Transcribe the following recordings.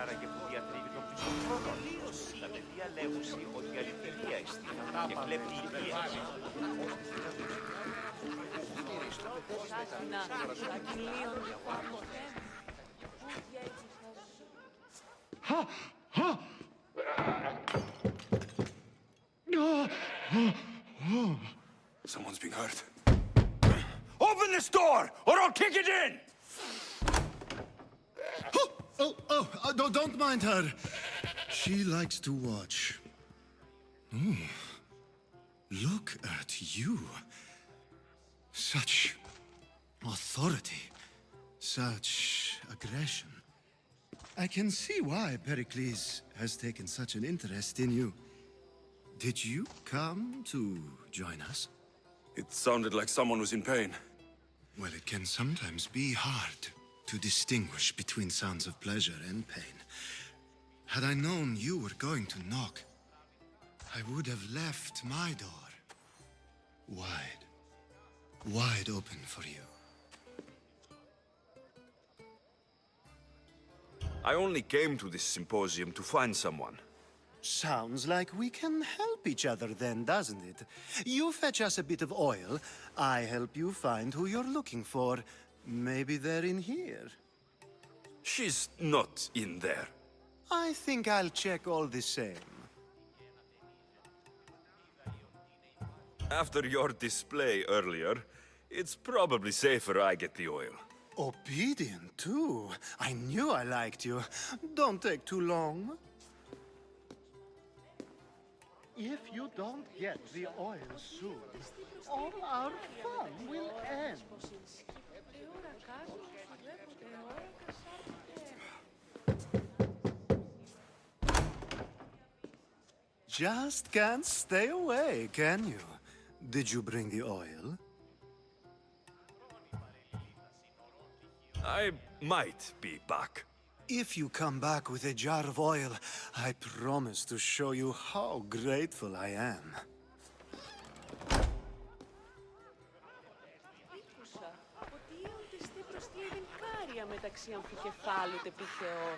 άραγε που διατρέχει τον πίσω χρόνο. Τα παιδιά λέγουσι ότι η αληθινία εστί και βλέπει υγεία. Someone's being hurt. Open this door, or I'll kick it in! Don't mind her. She likes to watch. Look at you. Such authority. Such aggression. I can see why Pericles has taken such an interest in you. Did you come to join us? It sounded like someone was in pain. Well, it can sometimes be hard to distinguish between sounds of pleasure and pain. Had I known you were going to knock, I would have left my door wide open for you. I only came to this symposium to find someone. Sounds like we can help each other then, doesn't it? You fetch us a bit of oil, I help you find who you're looking for. Maybe they're in here. She's not in there. I think I'll check all the same. After your display earlier, it's probably safer I get the oil. Obedient, too. I knew I liked you. Don't take too long. If you don't get the oil soon, all our fun will end. Just can't stay away, can you? Did you bring the oil? I might be back. If you come back with a jar of oil, I promise to show you how grateful I am. Μεταξύ αμφικεφάλου τεπιχαιό.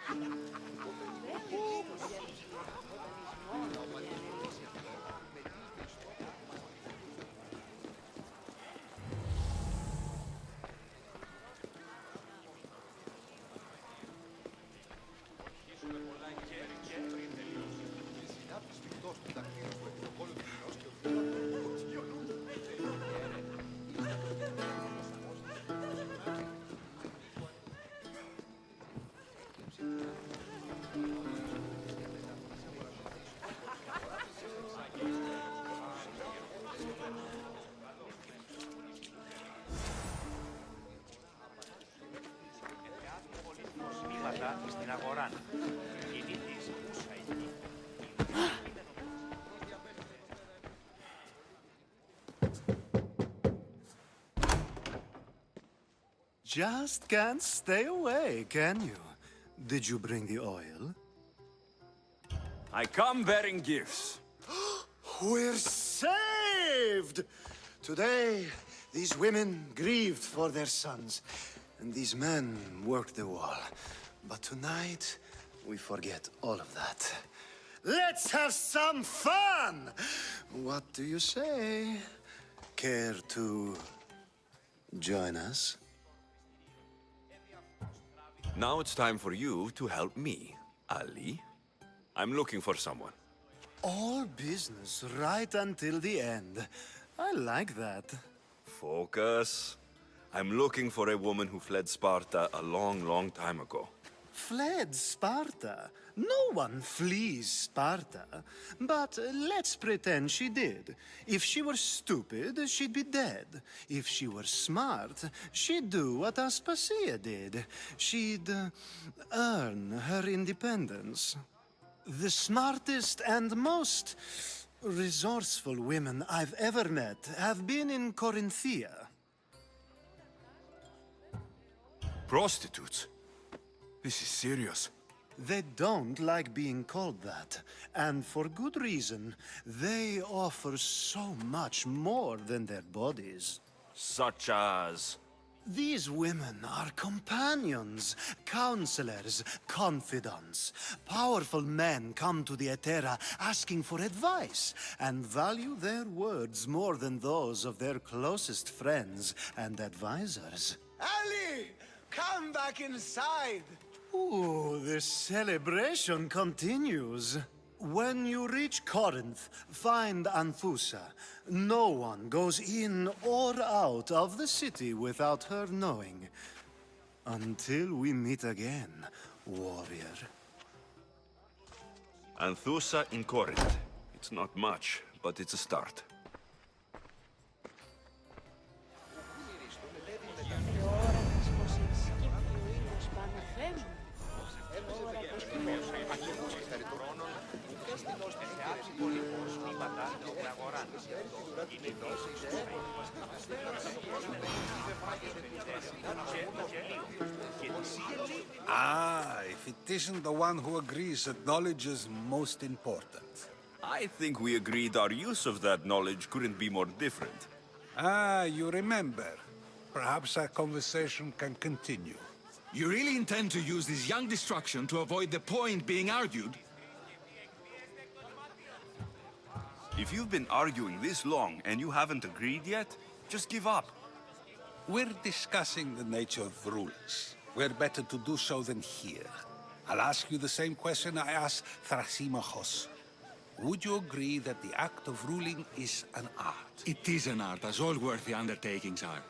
Στην αγορά. Κινήτης, ούσα εκεί. Just can't stay away, can you? Did you bring the oil? I come bearing gifts. We're saved! Today, these women grieved for their sons, and these men worked the wall. But tonight, we forget all of that. Let's have some fun! What do you say? Care to join us? Now it's time for you to help me, Ali. I'm looking for someone. All business right until the end. I like that. Focus. I'm looking for a woman who fled Sparta a long, long time ago. Fled Sparta? No one flees Sparta. But let's pretend she did. If she were stupid, she'd be dead. If she were smart, she'd do what ASPASIA did. She'd earn her independence. The smartest and most resourceful women I've ever met have been in Corinthia. Prostitutes? This is serious. They don't like being called that, and for good reason. They offer so much more than their bodies. Such as... These women are companions, counselors, confidants. Powerful men come to the Etera asking for advice and value their words more than those of their closest friends and advisors. Ali! Come back inside! Ooh, the celebration continues. When you reach Corinth, find Anthusa. No one goes in or out of the city without her knowing. Until we meet again, warrior. Anthusa in Corinth. It's not much, but it's a start. Ah, if it isn't the one who agrees that knowledge is most important. I think we agreed our use of that knowledge couldn't be more different. Ah, you remember. Perhaps our conversation can continue. You really intend to use this young destruction to avoid the point being argued? If you've been arguing this long and you haven't agreed yet, just give up. We're discussing the nature of rules. Where better to do so than here? I'll ask you the same question I asked Thrasimachos. Would you agree that the act of ruling is an art? It is an art, as all worthy undertakings are.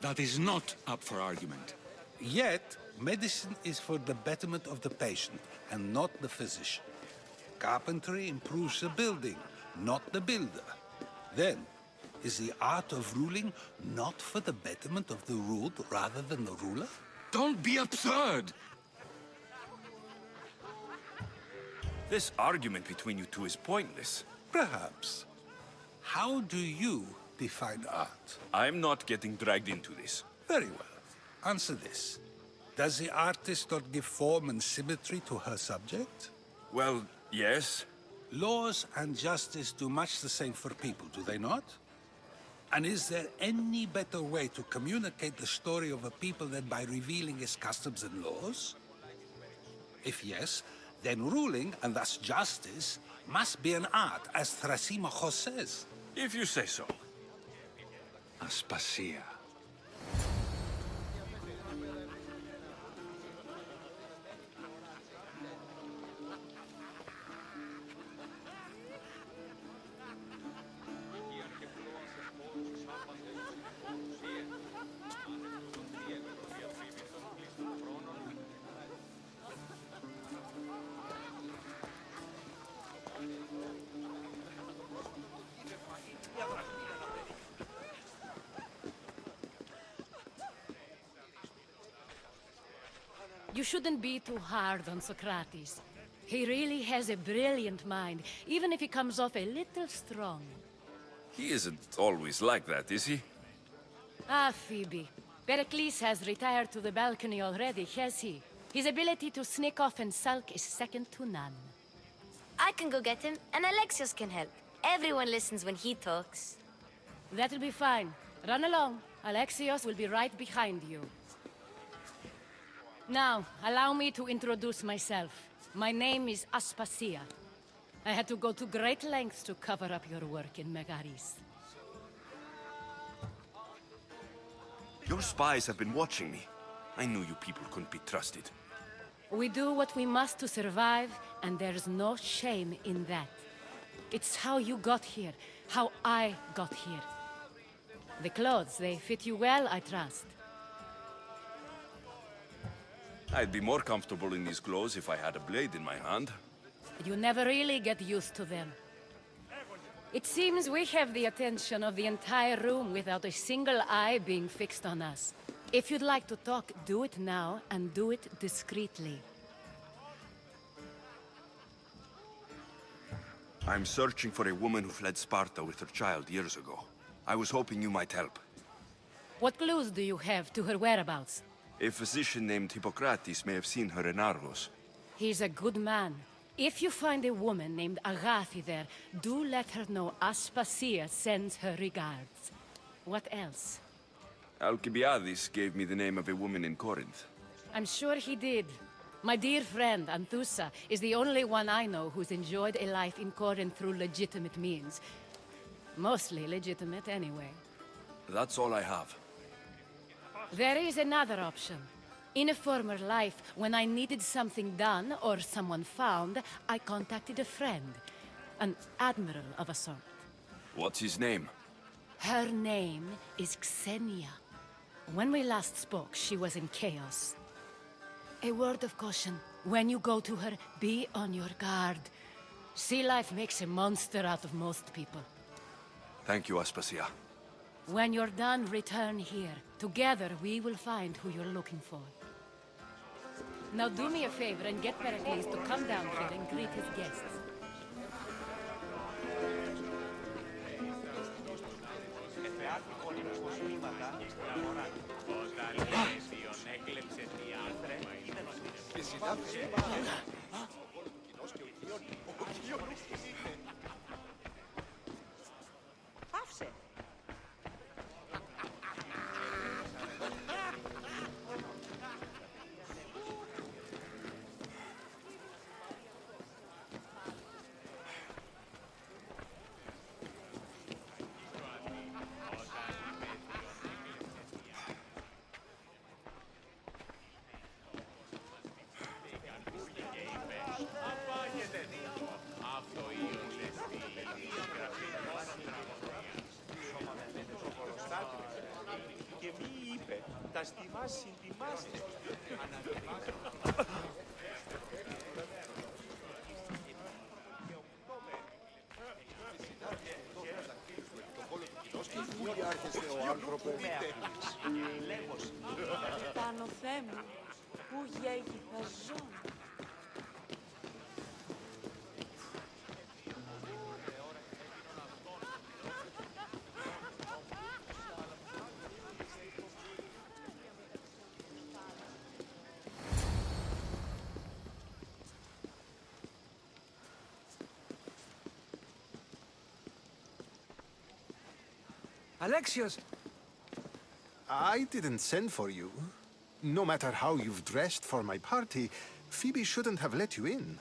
That is not up for argument. Yet, medicine is for the betterment of the patient, and not the physician. Carpentry improves the building, not the builder. Then, is the art of ruling not for the betterment of the ruled rather than the ruler? Don't be absurd! This argument between you two is pointless. Perhaps. How do you define art? I'm not getting dragged into this. Very well. Answer this. Does the artist not give form and symmetry to her subject? Well, yes. Laws and justice do much the same for people, do they not? And is there any better way to communicate the story of a people than by revealing its customs and laws? If yes, then ruling, and thus justice, must be an art, as Thrasimachos says. If you say so. ASPASIA. You shouldn't be too hard on Socrates. He really has a brilliant mind, even if he comes off a little strong. He isn't always like that, is he? Ah, Phoebe. Pericles has retired to the balcony already, has he? His ability to sneak off and sulk is second to none. I can go get him, and Alexios can help. Everyone listens when he talks. That'll be fine. Run along. Alexios will be right behind you. Now, allow me to introduce myself. My name is ASPASIA. I had to go to great lengths to cover up your work in Megaris. Your spies have been watching me. I knew you people couldn't be trusted. We do what we must to survive, and there's no shame in that. It's how you got here, how I got here. The clothes, they fit you well, I trust. I'd be more comfortable in these clothes if I had a blade in my hand. You never really get used to them. It seems we have the attention of the entire room without a single eye being fixed on us. If you'd like to talk, do it now, and do it discreetly. I'm searching for a woman who fled Sparta with her child years ago. I was hoping you might help. What clues do you have to her whereabouts? A physician named Hippocrates may have seen her in Argos. He's a good man. If you find a woman named Agathi there, do let her know ASPASIA sends her regards. What else? Alcibiades gave me the name of a woman in Corinth. I'm sure he did. My dear friend, Anthusa, is the only one I know who's enjoyed a life in Corinth through legitimate means. Mostly legitimate, anyway. That's all I have. There is another option. In a former life, when I needed something done or someone found, I contacted a friend. An admiral of a sort. What's his name? Her name is Xenia. When we last spoke, she was in chaos. A word of caution. When you go to her, be on your guard. Sea life makes a monster out of most people. Thank you, Aspasia. When you're done, return here. Together, we will find who you're looking for. Now do me a favor and get Pericles to come down here and greet his guests. Πάυσε. Και μη είπε, τα στιμάς συντιμάστε. Πάνω Θεέ μου, πού γέγει θα ζω. Alexios! I didn't send for you. No matter how you've dressed for my party, Phoebe shouldn't have let you in.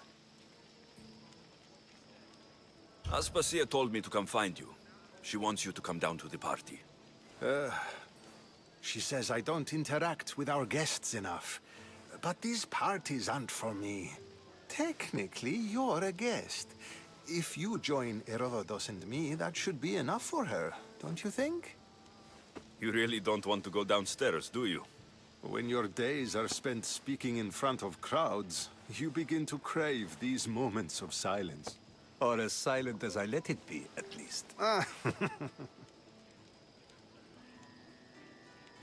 Aspasia told me to come find you. She wants you to come down to the party. She says I don't interact with our guests enough. But these parties aren't for me. Technically, you're a guest. If you join Herodotus and me, that should be enough for her, don't you think? You really don't want to go downstairs, do you? When your days are spent speaking in front of crowds, you begin to crave these moments of silence. Or as silent as I let it be, at least.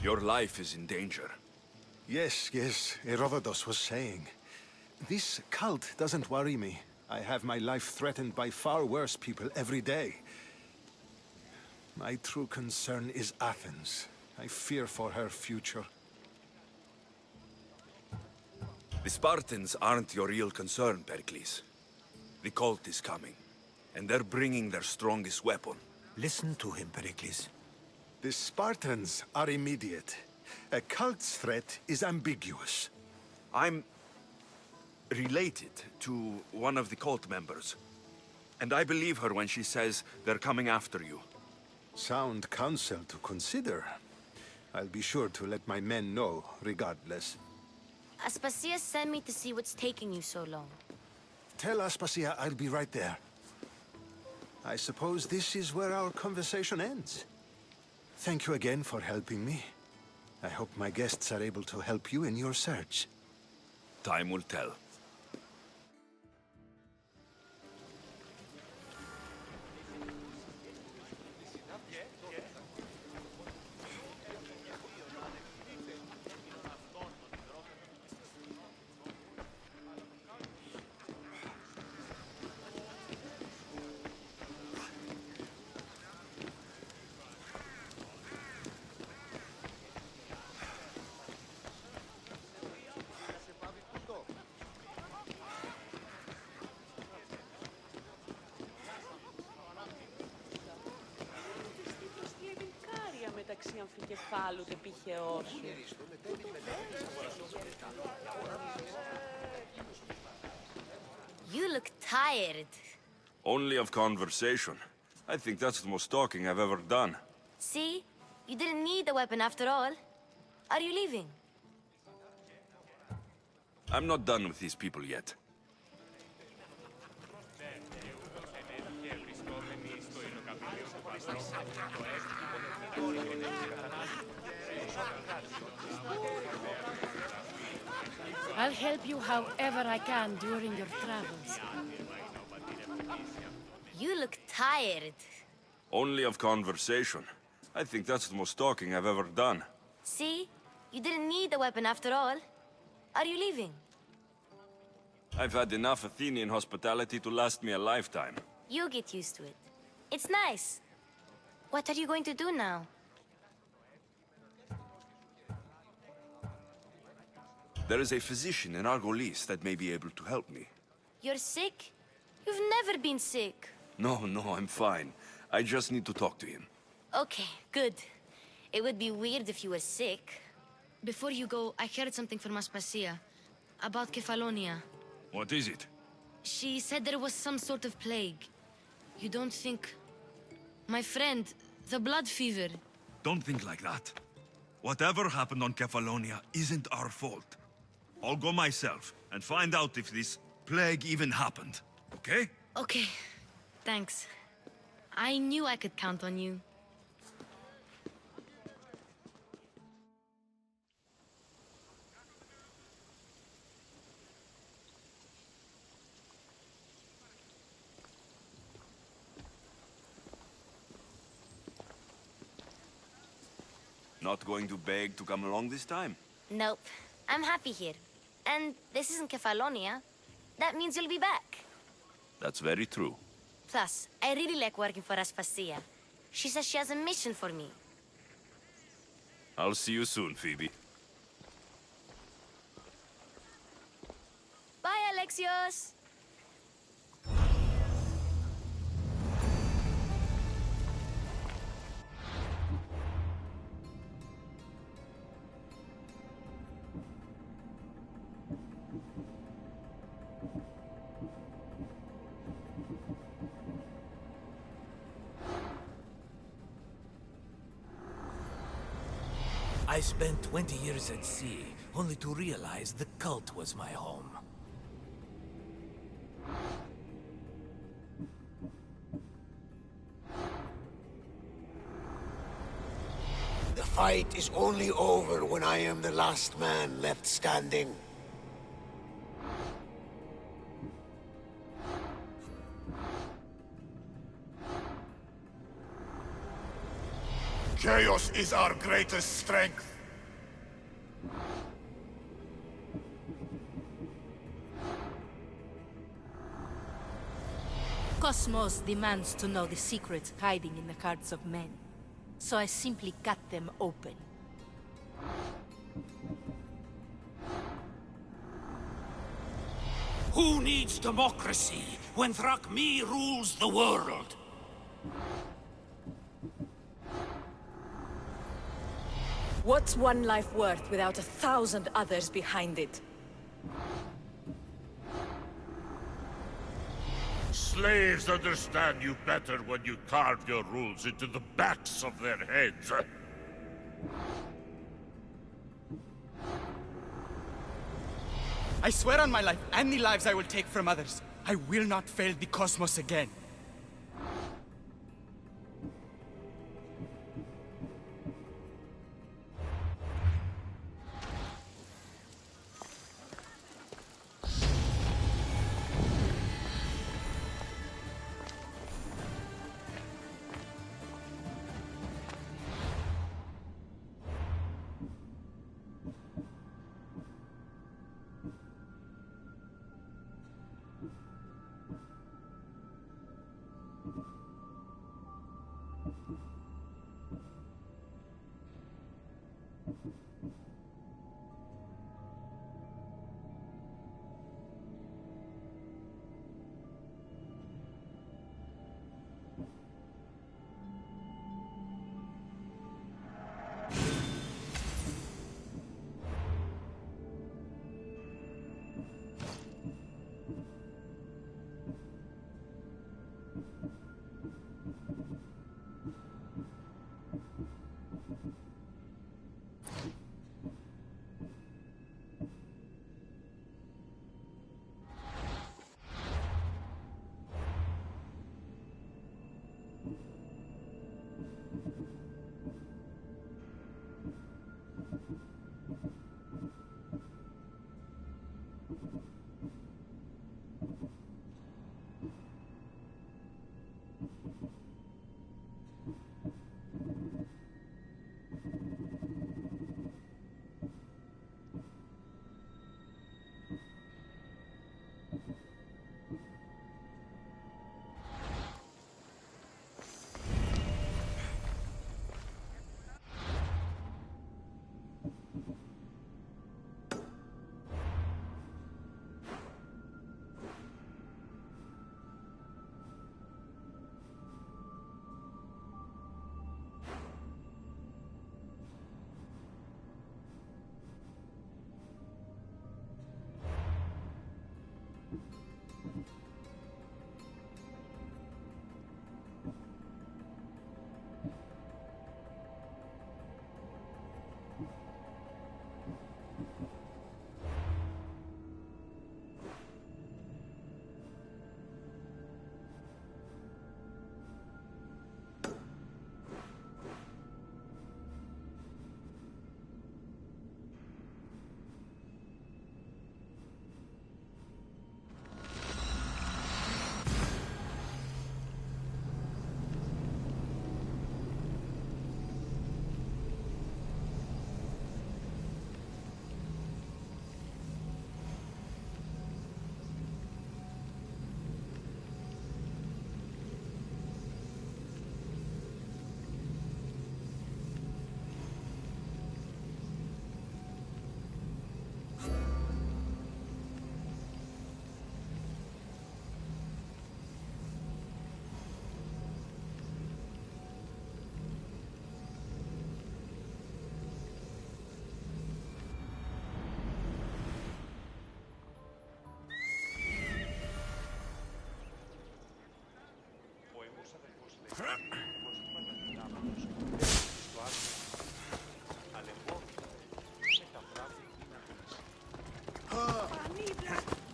Your life is in danger. Yes, Herodotus was saying. This cult doesn't worry me. I have my life threatened by far worse people every day. My true concern is Athens. I fear for her future. The Spartans aren't your real concern, Pericles. The cult is coming, and they're bringing their strongest weapon. Listen to him, Pericles. The Spartans are immediate. A cult's threat is ambiguous. I'm related to one of the cult members, and I believe her when she says they're coming after you. Sound counsel to consider. I'll be sure to let my men know, regardless. Aspasia sent me to see what's taking you so long. Tell Aspasia I'll be right there. I suppose this is where our conversation ends. Thank you again for helping me. I hope my guests are able to help you in your search. Time will tell. λέξη αμφικεφάλου και πηχαιό σου. You look tired. Only of conversation. I think that's the most talking I've ever done. See? You didn't need the weapon after all. Are you leaving? I'm not done with these people yet. I'll help you however I can during your travels. You look tired. Only of conversation. I think that's the most talking I've ever done. See? You didn't need the weapon after all. Are you leaving? I've had enough Athenian hospitality to last me a lifetime. You get used to it. It's nice. What are you going to do now? There is a physician in Argolis that may be able to help me. You're sick? You've never been sick. No, I'm fine. I just need to talk to him. Okay, good. It would be weird if you were sick. Before you go, I heard something from ASPASIA about Kefalonia. What is it? She said there was some sort of plague. You don't think... My friend, the blood fever. Don't think like that. Whatever happened on Kefalonia isn't our fault. I'll go myself and find out if this plague even happened, okay? Okay, thanks. I knew I could count on you. Not going to beg to come along this time? Nope. I'm happy here. And this isn't Kefalonia. That means you'll be back. That's very true. Plus, I really like working for ASPASIA. She says she has a mission for me. I'll see you soon, Phoebe. Bye, Alexios! I spent 20 years at sea, only to realize the cult was my home. The fight is only over when I am the last man left standing. Chaos is our greatest strength. Cosmos demands to know the secrets hiding in the hearts of men. So I simply cut them open. Who needs democracy when Thrakmi rules the world? What's one life worth without 1,000 others behind it? Slaves understand you better when you carve your rules into the backs of their heads. I swear on my life and the lives I will take from others, I will not fail the cosmos again.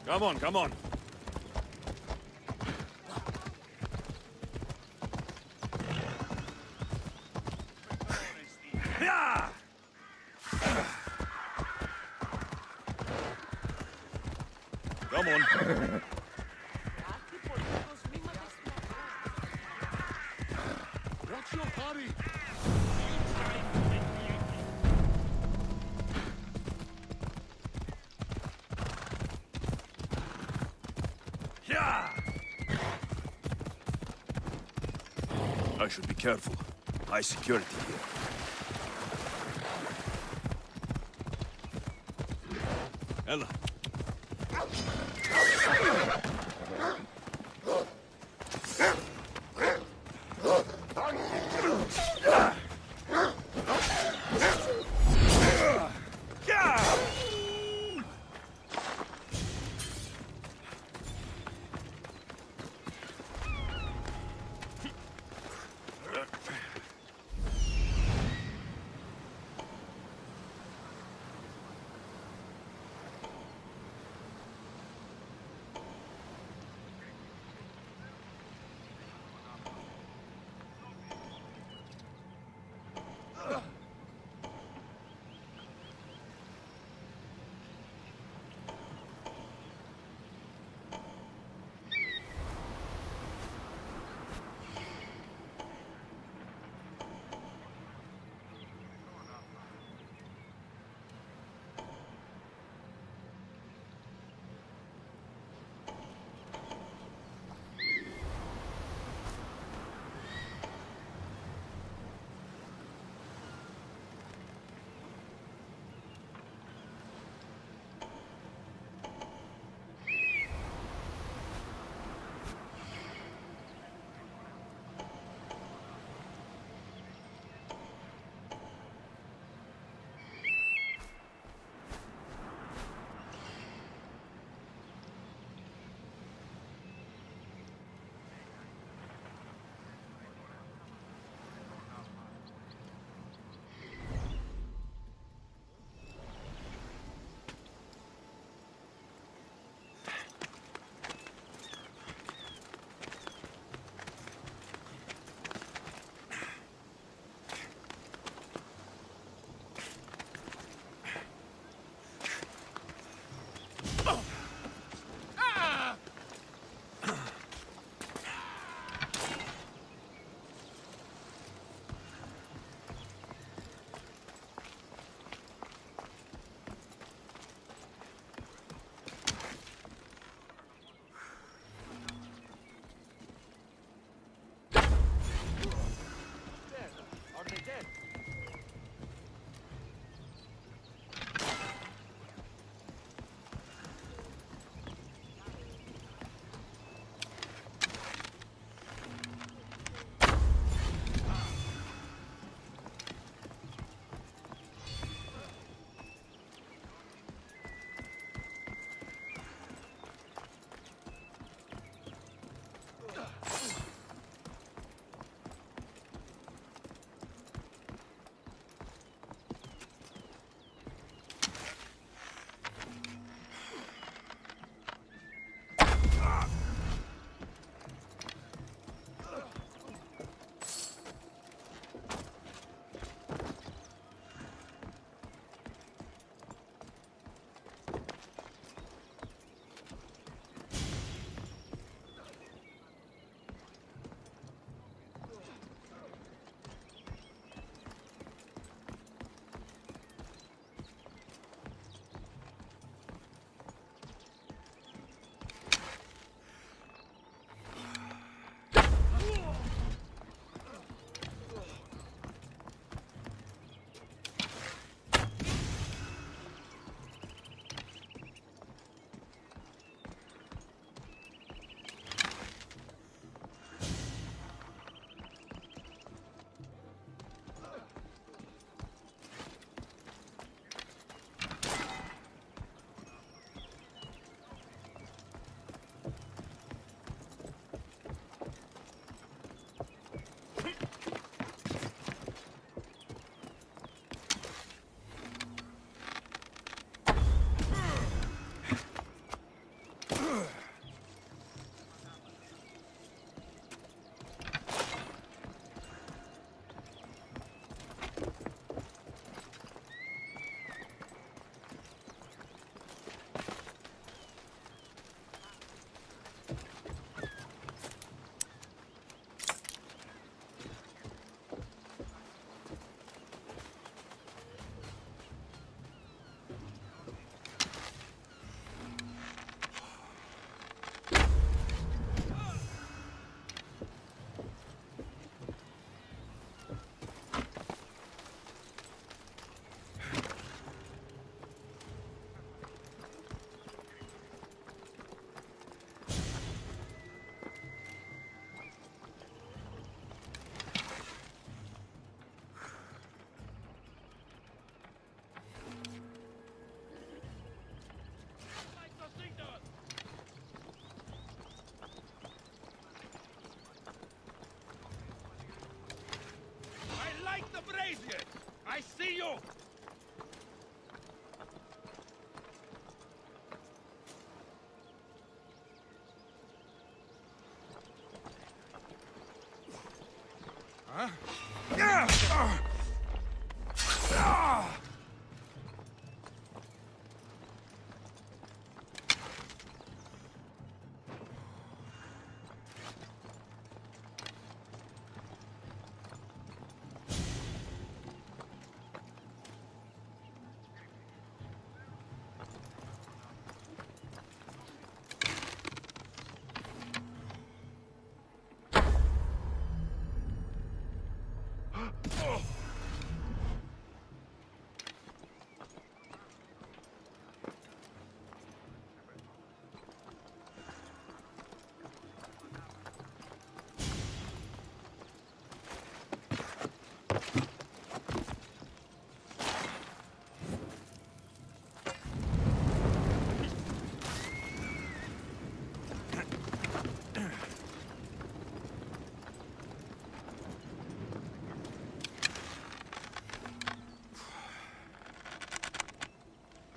Come on, come on. Yeah! Come on. What's your hurry? Yeah! I should be careful. High security here. Ella.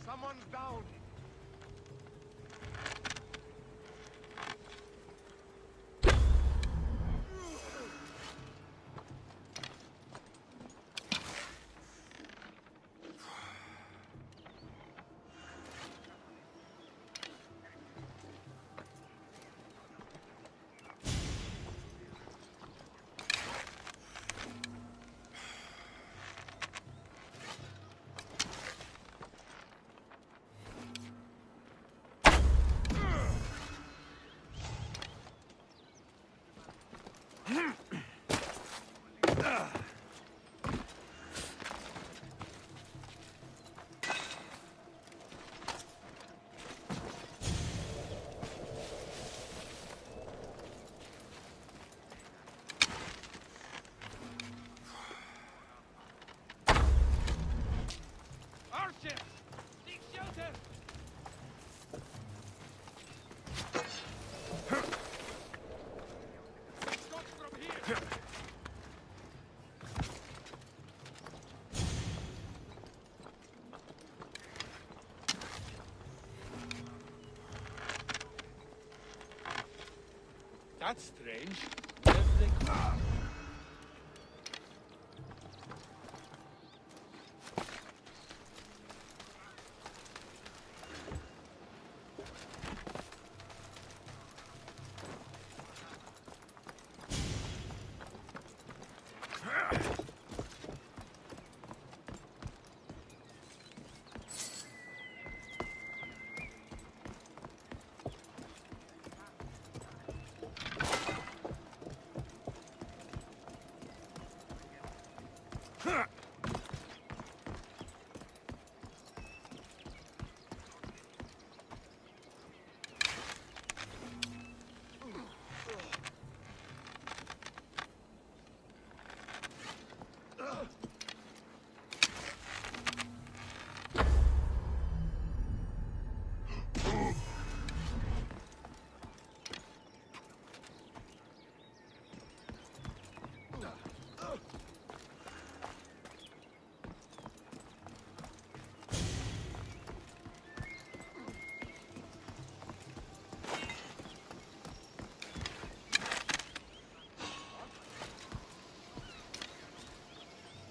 Someone's down. Archers! Seek shelter! Shots from here! That's strange. Where did they come?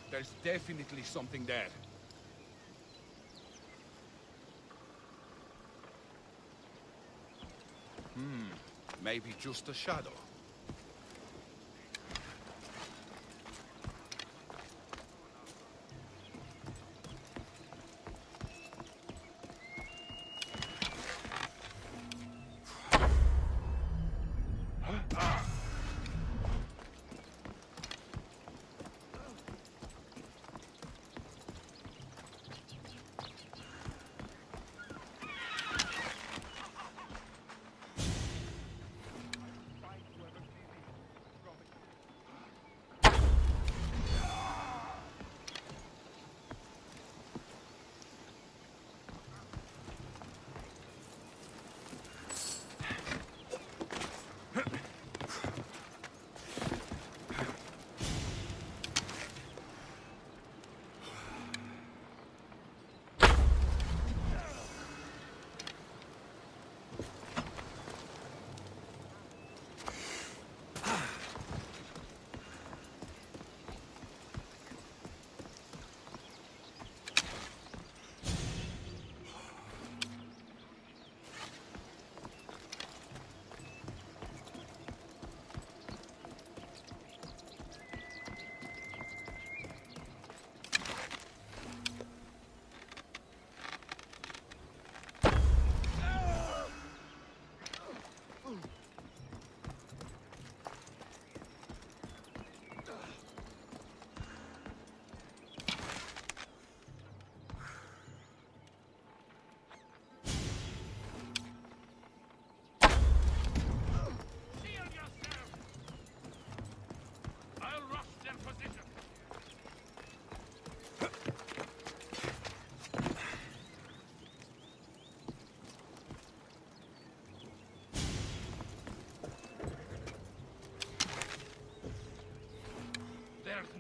There's definitely something there. Maybe just a shadow.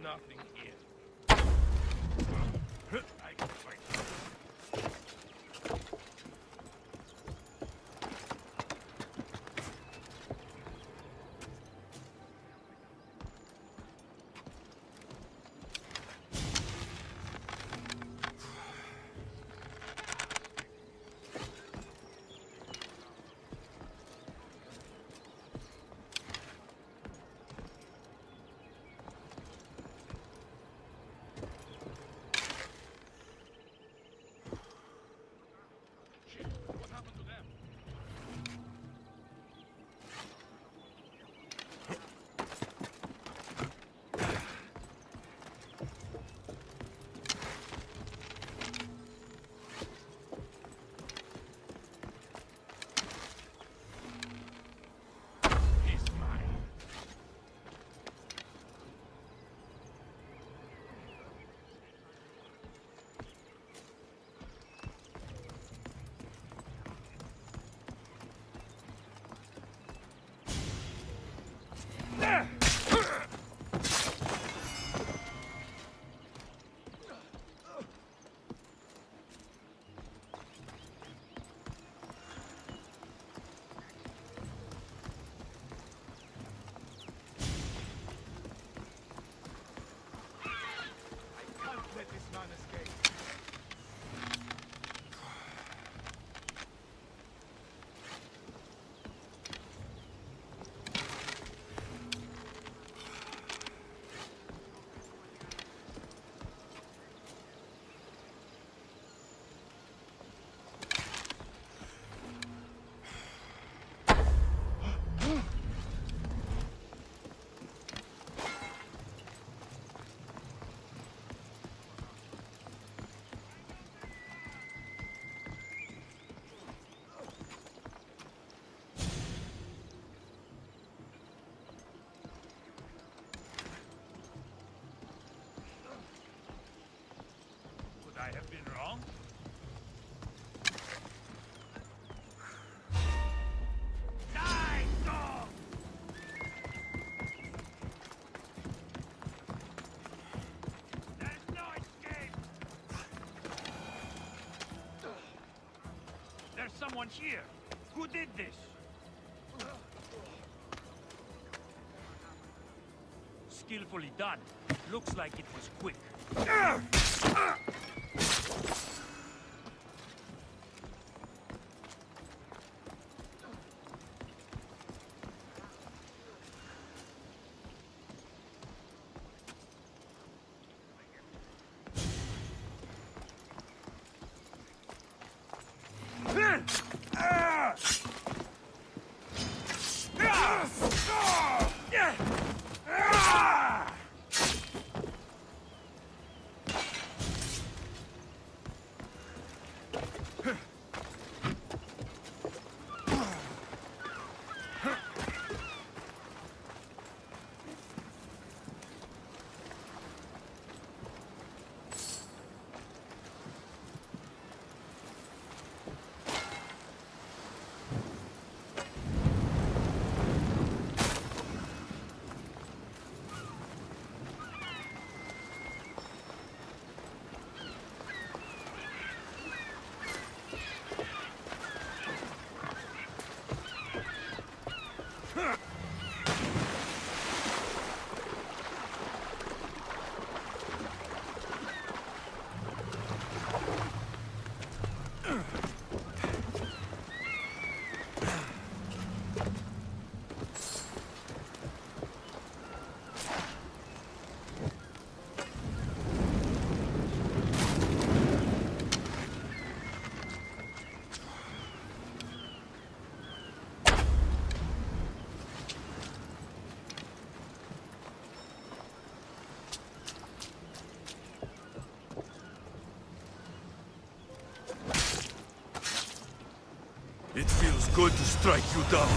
nothing here. I can fight. I have been wrong? Die, dog! There's no escape! There's someone here. Who did this? Skillfully done. Looks like it was quick. It feels good to strike you down.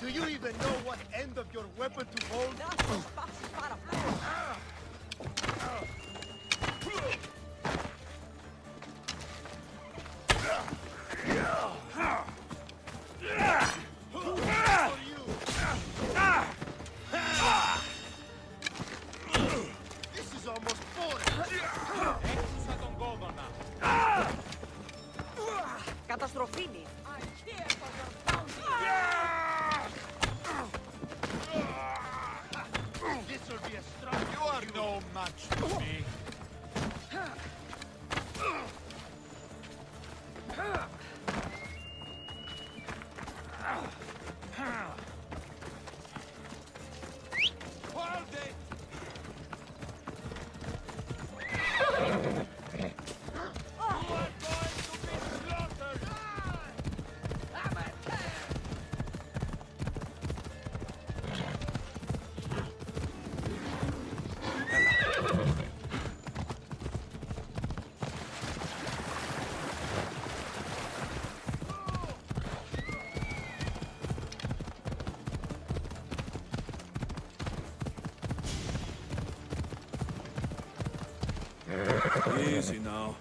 Do you even know what end of your weapon to hold? This is almost Καταστροφήνη. This will be a strong. You are no match for me. Hold it! Easy now.